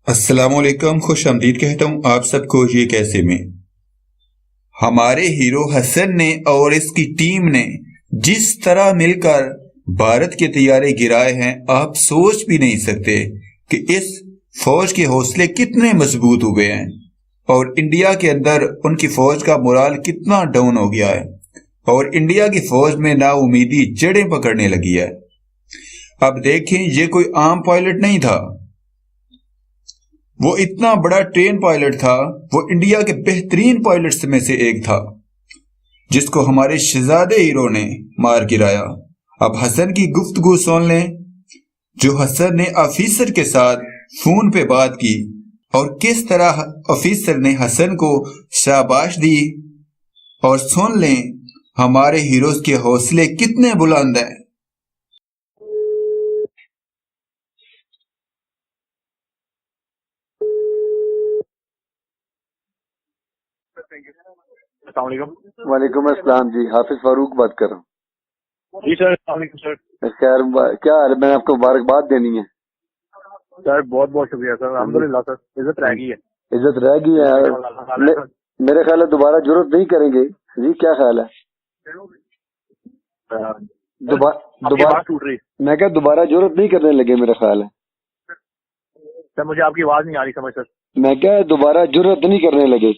السلام علیکم، خوش آمدید کہتا ہوں آپ سب کو یہ کیسے میں۔ ہمارے ہیرو حسن نے اور اس کی ٹیم نے جس طرح مل کر بھارت کے طیارے گرائے ہیں، آپ سوچ بھی نہیں سکتے کہ اس فوج کے حوصلے کتنے مضبوط ہوئے ہیں اور انڈیا کے اندر ان کی فوج کا مورال کتنا ڈاؤن ہو گیا ہے اور انڈیا کی فوج میں نا امیدی جڑیں پکڑنے لگی ہے۔ اب دیکھیں، یہ کوئی عام پائلٹ نہیں تھا، وہ اتنا بڑا ٹرین پائلٹ تھا، وہ انڈیا کے بہترین پائلٹس میں سے ایک تھا جس کو ہمارے شہزادے ہیرو نے مار گرایا۔ اب حسن کی گفتگو سن لیں، جو حسن نے آفیسر کے ساتھ فون پہ بات کی اور کس طرح آفیسر نے حسن کو شاباش دی، اور سن لیں ہمارے ہیروز کے حوصلے کتنے بلند ہیں۔ السلام علیکم۔ وعلیکم السلام جی، حافظ فاروق بات کر رہا ہوں۔ جی سر، السلام علیکم سر۔ خیر، کیا حال ہے؟ میں نے آپ کو مبارکباد دینی ہے سر بہت بہت شکریہ سر، الحمدللہ سر، عزت رہ گئی ہے۔ عزت رہ گئی ہے، میرے خیال ہے دوبارہ ضرورت نہیں کریں گے جی، کیا خیال ہے؟ دوبارہ ٹوٹ رہی میں کہا دوبارہ ضرورت نہیں کرنے لگے، میرا خیال ہے سر، مجھے آپ کی آواز نہیں آ رہی سمجھ سر۔ میں کہا دوبارہ ضرورت نہیں کرنے لگے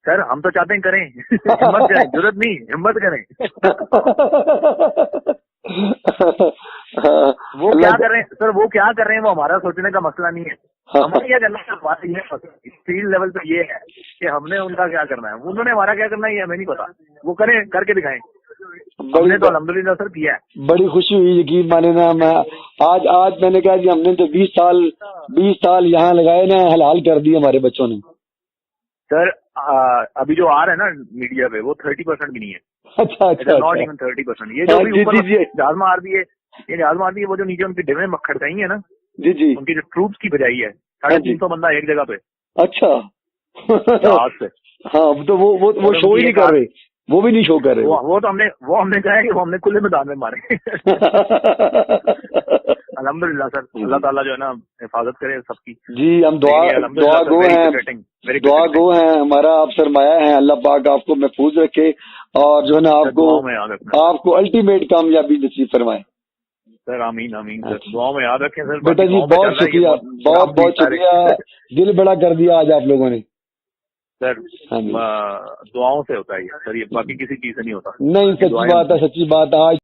سر ہم تو چاہتے ہیں کریں، ہمت کریں، ضرورت نہیں ہمت کریں۔ وہ کیا کر رہے ہیں سر، وہ کیا کر رہے ہیں وہ ہمارا سوچنے کا مسئلہ نہیں ہے، ہمیں کیا کرنا ہے بات یہ ہے، فیلڈ لیول پہ یہ ہے کہ ہم نے ان کا کیا کرنا ہے، انہوں نے ہمارا کیا کرنا ہے یہ ہمیں نہیں پتا، وہ کریں، کر کے دکھائیں۔ ہم نے تو الحمدللہ سر کیا ہے۔ بڑی خوشی ہوئی، یقین مانے نا، میں آج میں نے کہا جی ہم نے تو 20 سال یہاں لگائے نا، حلال کر دیے ہمارے بچوں نے۔ سر ابھی جو آ رہا ہے نا میڈیا پہ وہ 30% بھی نہیں ہے۔ اچھا ناٹ ایون 30%۔ یہ جو بھی اوپر جہاز مار دیے، یہ جہاز مار دیے، وہ جو نیچے ان کی ڈبے میں کھڑکائی ہیں نا، جی جی، ان کی جو ٹروپس کی بجائی ہے 350 بندہ ایک جگہ پہ اچھا جہاز سے۔ ہاں تو وہ شو ہی نہیں کر رہے، وہ بھی نہیں شو کر رہے، وہ تو ہم نے کہا ہے کہ وہ ہم نے کھلے میدان میں مارے۔ الحمدللہ سر، اللہ تعالیٰ جو ہے نا حفاظت کرے سب کی۔ جی ہم دعا گو ہیں، ہمارا آپ سرمایہ ہیں، اللہ پاک آپ کو محفوظ رکھے اور جو ہے نا آپ کو الٹیمیٹ کامیابی نصیب فرمائے سر۔ آمین آمین سر، دعاؤں میں یاد رکھیں سر۔ بیٹا جی بہت شکریہ، بہت شکریہ، دل بڑا کر دیا آج آپ لوگوں نے سر۔ دعاؤں سے ہوتا ہے سر، یہ باقی کسی چیز سے نہیں ہوتا۔ نہیں، سچی بات ہے، سچی بات ہے۔ آج